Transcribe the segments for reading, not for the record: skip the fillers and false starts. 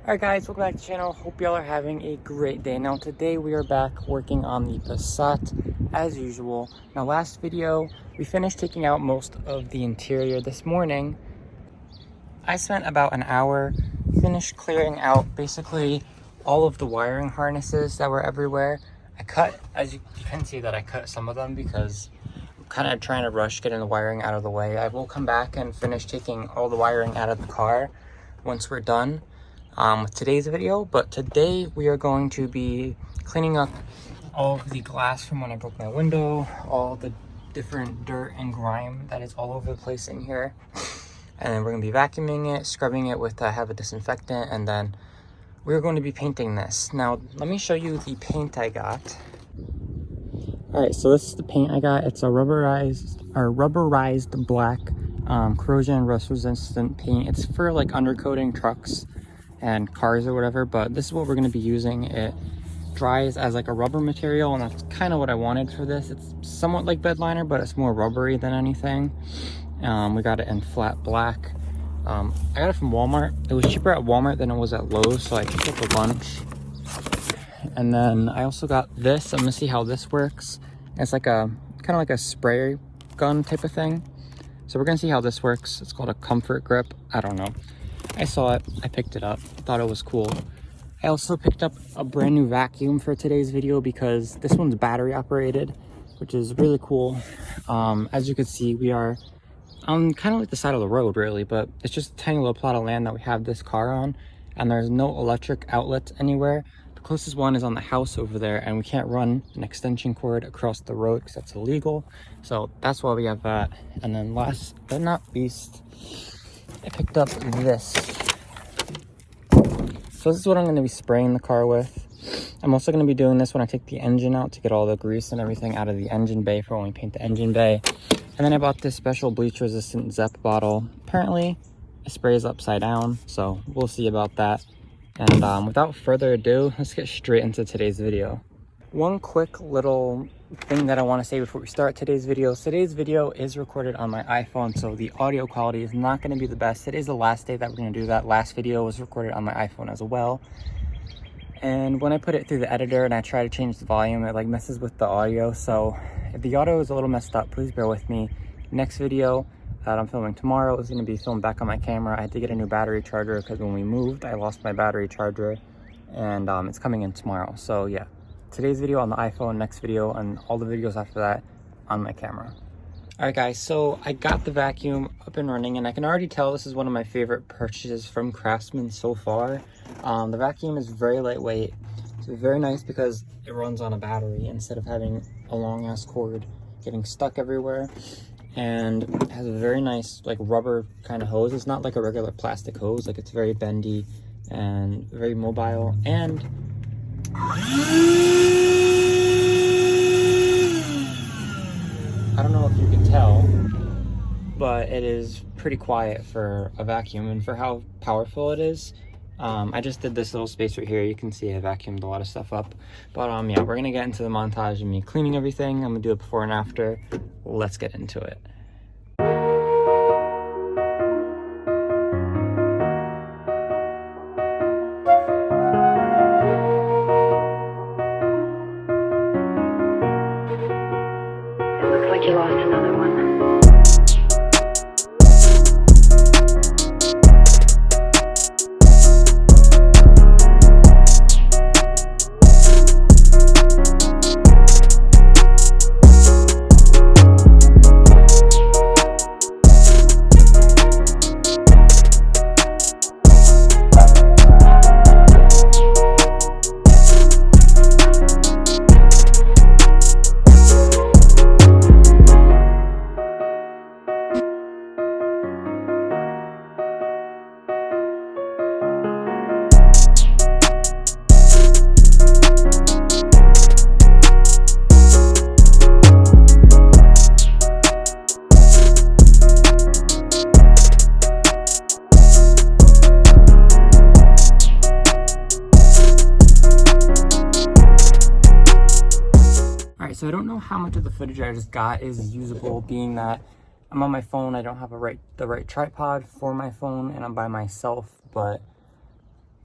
Alright guys, welcome back to the channel. Hope y'all are having a great day. Now today we are back working on the Passat as usual. Now last video, we finished taking out most of the interior. This morning, I spent about an hour, finished clearing out basically all of the wiring harnesses that were everywhere. I cut, as you can see that I cut some of them because I'm kind of trying to rush getting the wiring out of the way. I will come back and finish taking all the wiring out of the car once we're done with today's video. But today we are going to be cleaning up all of the glass from when I broke my window, all the different dirt and grime that is all over the place in here. And then we're going to be vacuuming it, scrubbing it with have a disinfectant, and then we're going to be painting this. Now let me show you the paint I got. Alright, so this is the paint I got. It's a rubberized black corrosion and rust resistant paint. It's for like undercoating trucks and cars or whatever, but this is what we're going to be using. It dries as like a rubber material, and that's kind of what I wanted for this. It's somewhat like bed liner, but it's more rubbery than anything. We got it in flat black. I got it from Walmart. It was cheaper at Walmart than it was at Lowe's, so I picked up a bunch. And then I also got this. I'm gonna see how this works. It's like a kind of like a spray gun type of thing. So we're gonna see how this works. It's called a Comfort Grip. I don't know. I saw it, I picked it up, thought it was cool. I also picked up a brand new vacuum for today's video because this one's battery operated, which is really cool. As you can see, we are on kind of like the side of the road really, but it's just a tiny little plot of land that we have this car on, and there's no electric outlets anywhere. The closest one is on the house over there, and we can't run an extension cord across the road because that's illegal. So that's why we have that. And then last but not least, I picked up this. So this is what I'm going to be spraying the car with. I'm also going to be doing this when I take the engine out to get all the grease and everything out of the engine bay for when we paint the engine bay. And then I bought this special bleach resistant Zep bottle. Apparently it sprays upside down, so we'll see about that. And without further ado, let's get straight into today's video. One quick little thing that I want to say before we start today's video. Today's video is recorded on my iPhone, so the audio quality is not going to be the best. Today's the last day that we're going to do that. Last video was recorded on my iPhone as well. And when I put it through the editor and I try to change the volume, it like messes with the audio. So if the audio is a little messed up, please bear with me. Next video that I'm filming tomorrow is going to be filmed back on my camera. I had to get a new battery charger because when we moved, I lost my battery charger, and it's coming in tomorrow. So yeah. Today's video on the iPhone, next video, and all the videos after that on my camera. Alright guys, so I got the vacuum up and running, and I can already tell this is one of my favorite purchases from Craftsman so far. The vacuum is very lightweight. It's very nice because it runs on a battery instead of having a long ass cord getting stuck everywhere. And it has a very nice like rubber kind of hose. It's not like a regular plastic hose, like it's very bendy and very mobile. And I don't know if you can tell, but it is pretty quiet for a vacuum and for how powerful it is. I just did this little space right here. You can see I vacuumed a lot of stuff up. But yeah, we're gonna get into the montage of me cleaning everything. I'm gonna do it before and after. Let's get into it. Looks like you lost another one. So I don't know how much of the footage I just got is usable, being that I'm on my phone. I don't have the right tripod for my phone, and I'm by myself. But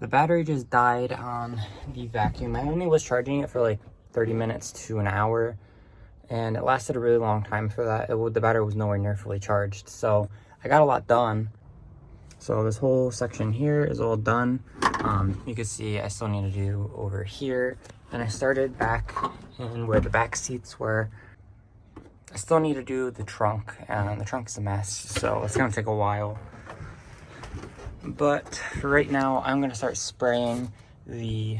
The battery just died on the vacuum. I only was charging it for like 30 minutes to an hour, and it lasted a really long time for that. The battery was nowhere near fully charged, so I got a lot done. So this whole section here is all done. You can see I still need to do over here, and I started back in where the back seats were. I still need to do the trunk, and the trunk is a mess, so it's gonna take a while. But for right now, I'm gonna start spraying the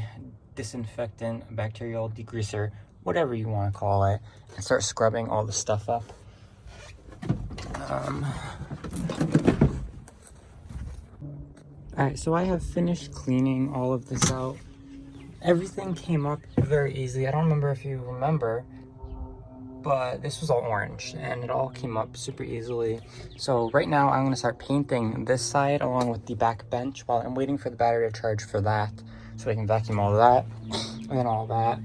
disinfectant, bacterial degreaser, whatever you want to call it, and start scrubbing all the stuff up. Alright, so I have finished cleaning all of this out. Everything came up very easily. I don't remember if you remember, but this was all orange and it all came up super easily. So right now I'm going to start painting this side along with the back bench while I'm waiting for the battery to charge for that, so I can vacuum all of that and all that.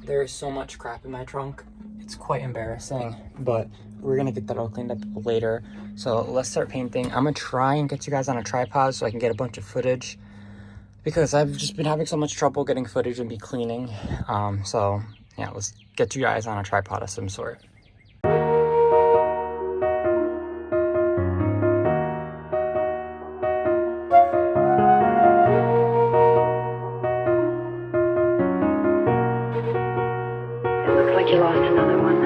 There is so much crap in my trunk. It's quite embarrassing, but we're going to get that all cleaned up later. So let's start painting. I'm going to try and get you guys on a tripod so I can get a bunch of footage, because I've just been having so much trouble getting footage and be cleaning. So yeah, let's get you guys on a tripod of some sort. It looks like you lost another one.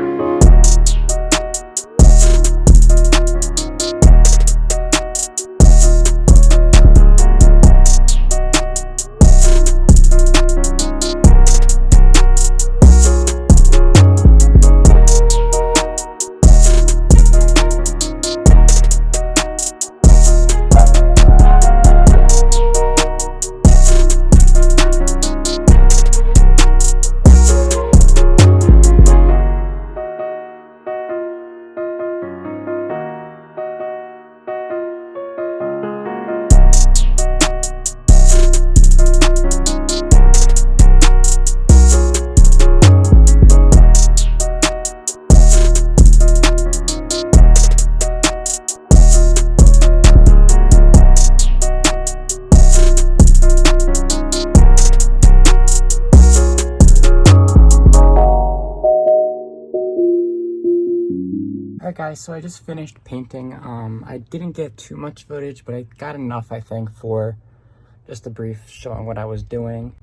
Alright guys, so I just finished painting. I didn't get too much footage, but I got enough, I think, for just a brief showing what I was doing.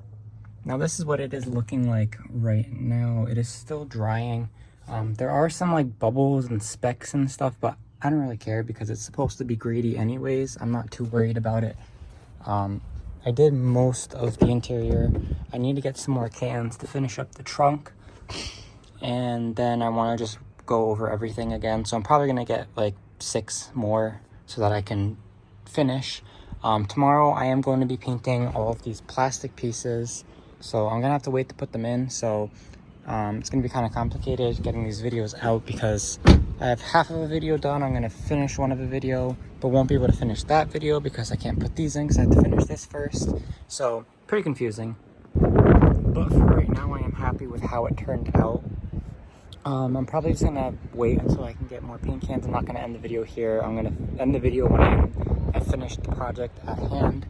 Now this is what it is looking like right now. It is still drying. There are some like bubbles and specks and stuff, but I don't really care because it's supposed to be gradey anyways. I'm not too worried about it. I did most of the interior. I need to get some more cans to finish up the trunk, and then I want to just go over everything again. So I'm probably gonna get like 6 more so that I can finish. Tomorrow I am going to be painting all of these plastic pieces, so I'm gonna have to wait to put them in. So it's gonna be kind of complicated getting these videos out because I have half of a video done. I'm gonna finish one of the video, but won't be able to finish that video because I can't put these in because I have to finish this first. So pretty confusing, but for right now I am happy with how it turned out. I'm probably just gonna wait until I can get more paint cans. I'm not gonna end the video here. I'm gonna end the video when I finish the project at hand.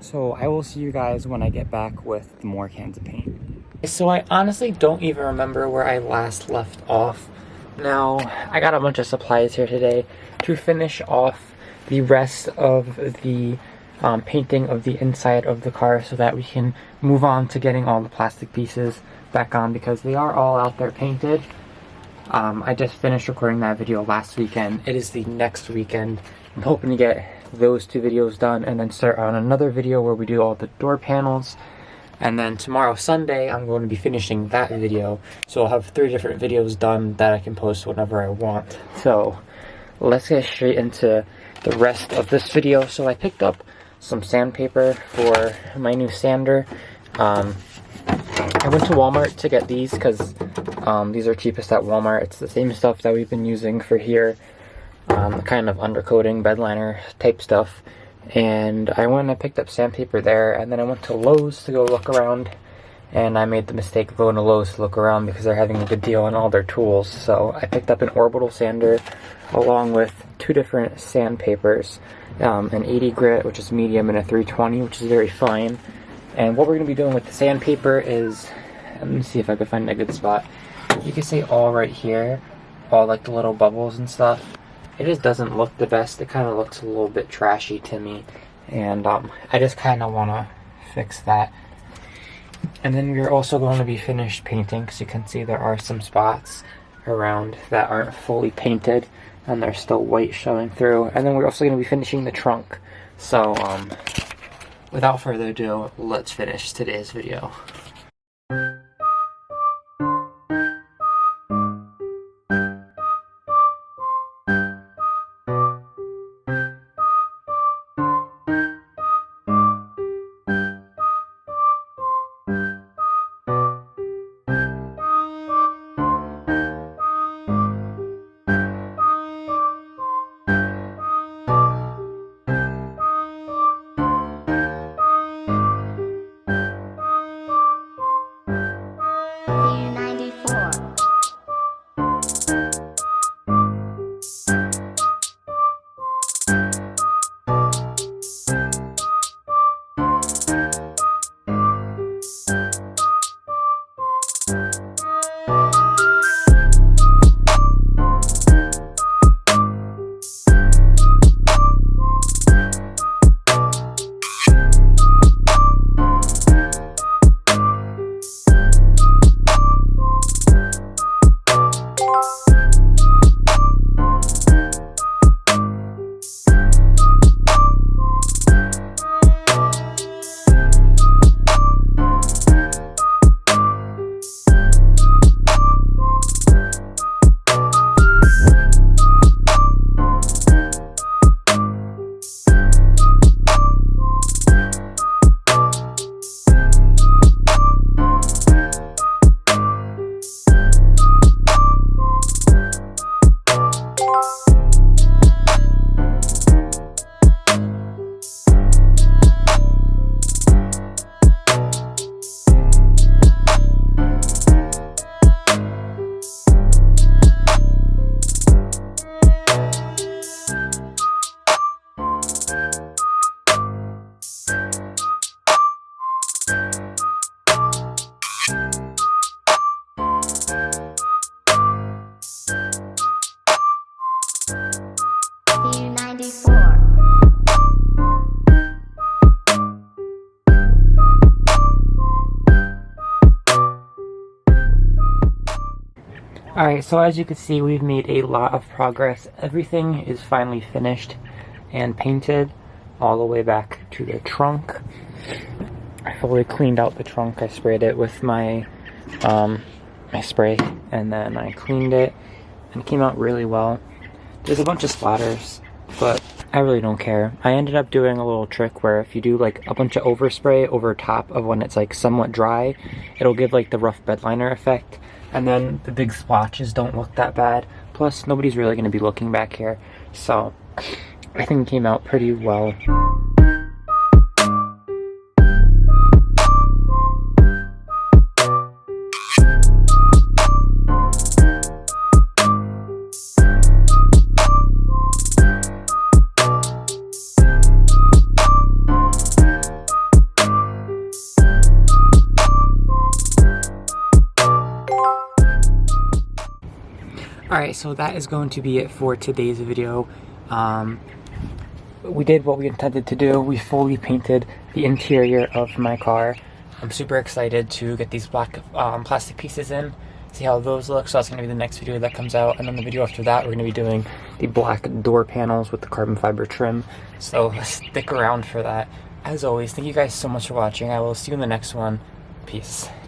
So I will see you guys when I get back with more cans of paint. So I honestly don't even remember where I last left off. Now, I got a bunch of supplies here today to finish off the rest of the painting of the inside of the car so that we can move on to getting all the plastic pieces back on because they are all out there painted. I just finished recording that video last weekend. It is the next weekend. I'm hoping to get those 2 videos done and then start on another video where we do all the door panels. And then tomorrow, Sunday, I'm going to be finishing that video. So I'll have 3 different videos done that I can post whenever I want. So let's get straight into the rest of this video. So I picked up some sandpaper for my new sander. I went to Walmart to get these because these are cheapest at Walmart. It's the same stuff that we've been using for here, kind of undercoating, bedliner type stuff. And I went and I picked up sandpaper there, and then I went to Lowe's to go look around, and I made the mistake of going to Lowe's to look around because they're having a good deal on all their tools. So I picked up an orbital sander along with 2 different sandpapers, an 80 grit, which is medium, and a 320, which is very fine. And what we're going to be doing with the sandpaper is, let me see if I can find a good spot. You can see all right here, all like the little bubbles and stuff. It just doesn't look the best. It kind of looks a little bit trashy to me. And I just kind of want to fix that. And then we're also going to be finished painting, because you can see there are some spots around that aren't fully painted and there's still white showing through. And then we're also going to be finishing the trunk. So without further ado, let's finish today's video. Alright, so as you can see, we've made a lot of progress. Everything is finally finished and painted all the way back to the trunk. I fully cleaned out the trunk. I sprayed it with my spray, and then I cleaned it, and it came out really well. There's a bunch of splatters, but I really don't care. I ended up doing a little trick where if you do like a bunch of overspray over top of when it's like somewhat dry, it'll give like the rough bedliner effect. And then the big splotches don't look that bad. Plus, nobody's really going to be looking back here. So, I think it came out pretty well. Alright, so that is going to be it for today's video. We did what we intended to do. We fully painted the interior of my car. I'm super excited to get these black plastic pieces in, see how those look. So that's going to be the next video that comes out. And then the video after that, we're going to be doing the black door panels with the carbon fiber trim. So stick around for that. As always, thank you guys so much for watching. I will see you in the next one. Peace.